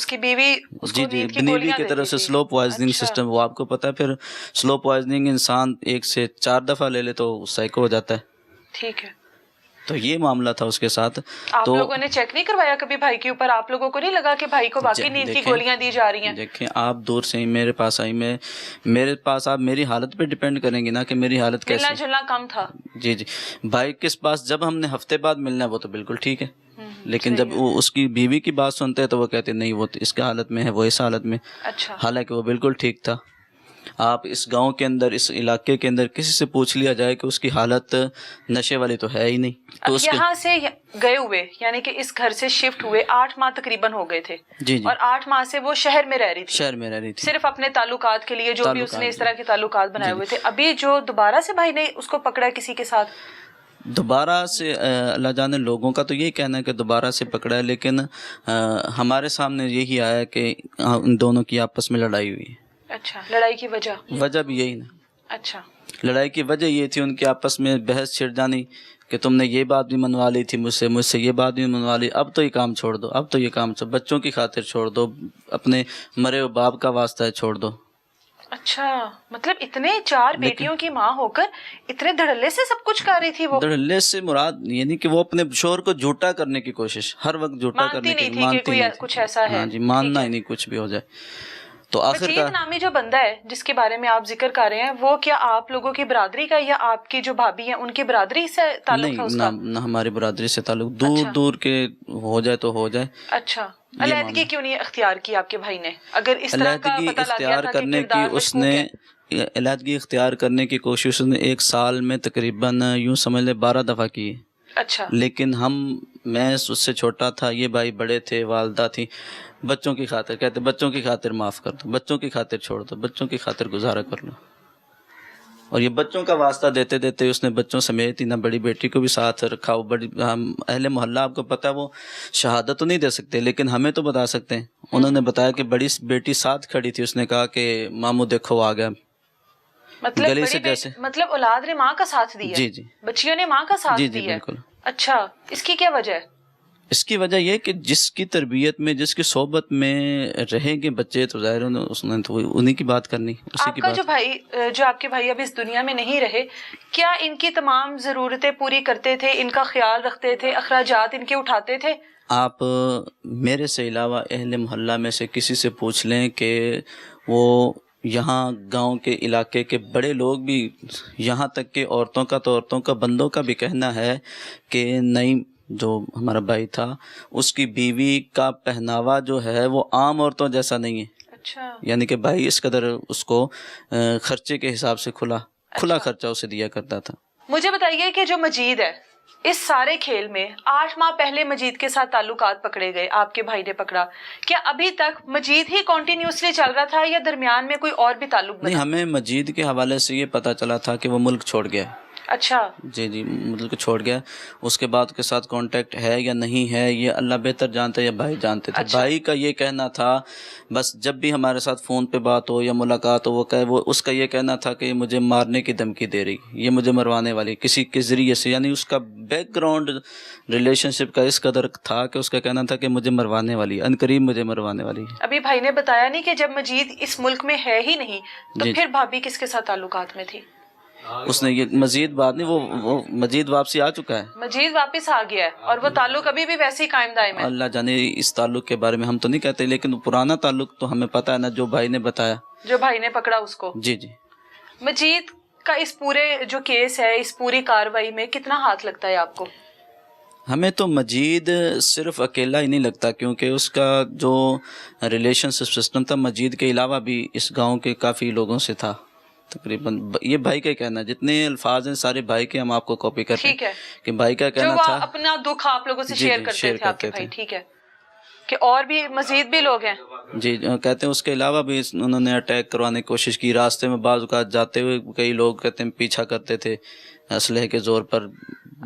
اس کی بیوی اس جی کو جی نیند کی نیوی گولیاں کی دیتی طرف سے تھی. سلو پوائزننگ اچھا. سسٹم، وہ آپ کو پتہ ہے. پھر سلو پوائزننگ انسان 1 سے 4 دفعہ لے لے تو سائیکو ہو جاتا ہے. ٹھیک ہے. تو یہ معاملہ تھا اس کے ساتھ. آپ تو لوگوں نے چیک نہیں کروایا کبھی بھائی کے اوپر؟ آپ لوگوں کو نہیں لگا کہ بھائی کو واقعی نیند کی گولیاں دی جا رہی ہیں؟ دیکھیں آپ دور سے ہی میرے پاس آئی، میرے پاس آپ میری حالت پہ ڈیپینڈ کریں گی نا کہ میری حالت ملنا کیسی. جلنا کم تھا. جی جی. بھائی کے پاس جب ہم نے ہفتے بعد ملنا ہے وہ تو بالکل ٹھیک ہے، لیکن صحیح جب ہے. وہ اس کی بیوی کی بات سنتے ہیں تو وہ کہتے نہیں وہ اس کے حالت میں ہے، وہ اس حالت میں. اچھا. حالانکہ وہ بالکل ٹھیک تھا. آپ اس گاؤں کے اندر، اس علاقے کے اندر کسی سے پوچھ لیا جائے کہ اس کی حالت نشے والی تو ہے ہی نہیں. تو اب اس کے یہاں سے گئے ہوئے یعنی کہ اس گھر سے شفٹ ہوئے 8 ماہ تقریباً ہو گئے تھے. جی جی اور 8 ماہ سے وہ شہر میں رہ رہی تھی، شہر میں رہ رہی تھی صرف اپنے تعلقات کے لیے، جو بھی اس نے اس طرح کے تعلقات بنائے جی. ہوئے تھے. ابھی جو دوبارہ سے بھائی نے اس کو پکڑا کسی کے ساتھ، دوبارہ سے اللہ جانے لوگوں کا تو یہی کہنا ہے کہ دوبارہ سے پکڑا ہے، لیکن ہمارے سامنے یہی آیا کہ ان دونوں کی آپس میں لڑائی ہوئی. اچھا. لڑائی کی وجہ بھی یہی نا. اچھا. لڑائی کی وجہ یہ تھی ان کے آپس میں بحث چھڑ جانی کہ تم نے یہ بات بھی منوا لی تھی مجھ سے یہ بات بھی منوا لی، اب تو یہ کام چھوڑ دو، اب تو یہ کام بچوں کی خاطر چھوڑ دو، اپنے مرے ہوئے باپ کا واسطہ ہے چھوڑ دو. اچھا. مطلب اتنے 4 بیٹیوں کی ماں ہو کر اتنے دھڑلے سے سب کچھ کر رہی تھی وہ؟ دھڑلے سے مراد یعنی کہ وہ اپنے شوہر کو جھوٹا کرنے کی کوشش، ہر وقت جھوٹا کرنے کی، مانتی نہیں تھی کہ کچھ ایسا ہے. ہاں جی، ماننا ہی نہیں کچھ بھی ہو جائے. تو آخر مجید نامی جو بندہ ہے جس کے بارے میں آپ ذکر کر رہے ہیں، وہ کیا آپ لوگوں کی برادری کا یا آپ کی جو بھابھی ہیں ان کی برادری سے تعلق تھا اس کا؟ نہیں، نہ ہماری برادری سے تعلق، دور دور کے ہو جائے تو ہو جائے. اچھا. علیحدگی کیوں نہیں اختیار کی آپ کے بھائی نے؟ اگر اس طرح کا پتہ لگ گیا تھا کہ کردار مشکوک ہے. علیحدگی اختیار کرنے کی کوشش اس نے 1 سال میں تقریباً یوں سمجھ لے 12 دفعہ کی. اچھا. لیکن میں اس سے چھوٹا تھا، یہ بھائی بڑے تھے، والدہ تھی. بچوں کی خاطر کہتے بچوں کی خاطر معاف کر دو، بچوں کی خاطر چھوڑ دو، بچوں کی خاطر گزارا کر لو. اور یہ بچوں کا واسطہ دیتے دیتے اس نے بچوں سمیت ہی نہ بڑی بیٹی کو بھی ساتھ رکھا. وہ بڑی اہل محلہ آپ کو پتہ ہے وہ شہادت تو نہیں دے سکتے لیکن ہمیں تو بتا سکتے ہیں. انہوں نے بتایا کہ بڑی بیٹی ساتھ کھڑی تھی، اس نے کہا کہ ماموں دیکھو وہ آ گیا. گلی سے جیسے مطلب اولاد نے ماں کا ساتھ دیا؟ جی جی. بچیوں نے ماں کا ساتھ دیا؟ جی بالکل. اچھا. اس کی کیا وجہ ہے؟ اس کی وجہ یہ کہ جس کی تربیت میں، جس کی صحبت میں رہیں گے بچے تو ظاہر اس نے تو انہی کی بات کرنی. آپ کا جو آپ کے بھائی اب اس دنیا میں نہیں رہے، کیا ان کی تمام ضرورتیں پوری کرتے تھے، ان کا خیال رکھتے تھے، اخراجات ان کے اٹھاتے تھے؟ آپ میرے سے علاوہ اہل محلہ میں سے کسی سے پوچھ لیں کہ وہ یہاں گاؤں کے علاقے کے بڑے لوگ بھی، یہاں تک کہ عورتوں کا بندوں کا بھی کہنا ہے کہ نہیں، جو ہمارا بھائی تھا اس کی بیوی کا پہناوا جو ہے وہ عام عورتوں جیسا نہیں ہے. اچھا. یعنی کہ بھائی اس قدر اس کو خرچے کے حساب سے کھلا خرچہ اسے دیا کرتا تھا. مجھے بتائیے کہ جو مجید ہے اس سارے کھیل میں 8 ماہ پہلے مجید کے ساتھ تعلقات پکڑے گئے، آپ کے بھائی نے پکڑا، کیا ابھی تک مجید ہی کنٹینیوسلی چل رہا تھا یا درمیان میں کوئی اور بھی تعلق بنا؟ نہیں، ہمیں مجید کے حوالے سے یہ پتہ چلا تھا کہ وہ ملک چھوڑ گیا. اچھا. جی ملک چھوڑ گیا. اس کے بعد کے ساتھ کانٹیکٹ ہے یا نہیں ہے یہ اللہ بہتر جانتے یا بھائی جانتے تھے. بھائی کا یہ کہنا تھا بس جب بھی ہمارے ساتھ فون پہ بات ہو یا ملاقات ہو وہ اس کا یہ کہنا تھا کہ یہ مجھے مارنے کی دھمکی دے رہی، یہ مجھے مروانے والی کسی کے ذریعے سے. یعنی اس کا بیک گراؤنڈ ریلیشن شپ کا اس قدر تھا کہ اس کا کہنا تھا کہ مجھے مروانے والی، عنقریب مجھے مروانے والی. ابھی بھائی نے بتایا نہیں کہ جب مجید اس ملک میں ہے ہی نہیں تو پھر بھابھی کس کے ساتھ تعلقات میں تھی؟ اس نے یہ مزید بات نہیں، وہ مجید واپسی آ چکا ہے. مجید واپس آ گیا ہے اور وہ تعلق ابھی بھی ویسے ہی قائم دائم ہے. اللہ جانے اس تعلق کے بارے میں ہم تو نہیں کہتے، لیکن پرانا تعلق تو ہمیں پتہ ہے نا، جو بھائی نے بتایا، جو بھائی نے پکڑا اس کو. جی. مجید کا اس پورے جو کیس ہے، اس پوری کاروائی میں کتنا ہاتھ لگتا ہے آپ کو؟ ہمیں تو مجید صرف اکیلا ہی نہیں لگتا، کیونکہ اس کا جو ریلیشن سسٹم تھا مجید کے علاوہ بھی اس گاؤں کے کافی لوگوں سے تھا تقریباً. یہ بھائی کا کہنا ہے، جتنے الفاظ ہیں سارے بھائی کے ہم آپ کو کاپی کرتے ہیں. ٹھیک ہے. کہ بھائی کا کہنا تھا جو اپنا دکھ آپ لوگوں سے شیئر کرتے تھے آپ کے بھائی. ٹھیک ہے. کہ اور بھی مزید بھی لوگ ہیں؟ جی کہتے ہیں اس کے علاوہ بھی انہوں نے اٹیک کروانے کی کوشش کی. راستے میں بعض اوقات جاتے ہوئے کئی لوگ کہتے ہیں پیچھا کرتے تھے اسلحے کے زور پر.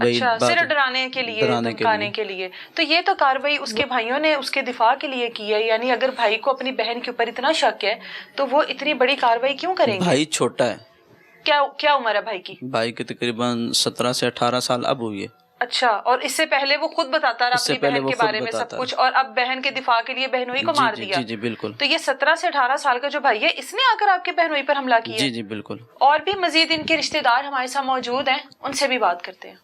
اچھا، صرف ڈرانے کے لیے، دھمکانے کے لیے. تو یہ تو کاروائی اس کے بھائیوں نے اس کے دفاع کے لیے کی ہے. یعنی اگر بھائی کو اپنی بہن کے اوپر اتنا شک ہے تو وہ اتنی بڑی کاروائی کیوں کریں گے؟ بھائی چھوٹا ہے. کیا عمر ہے بھائی کی؟ بھائی کی تقریباً 17 سے 18 سال اب ہوئی ہے. اچھا، اور اس سے پہلے وہ خود بتاتا رہا اس سے اپنی پہلے بہن وہ کے خود بارے میں سب بتاتا کچھ، اور اب بہن کے دفاع کے لیے بہنوئی کو مار دیا. جی بالکل. تو یہ 17 سے 18 سال کا جو بھائی ہے اس نے آ کر آپ کے بہنوئی پر حملہ کیا. جی بالکل. اور بھی مزید ان کے رشتہ دار ہمارے ساتھ موجود ہیں، ان سے بھی بات کرتے ہیں.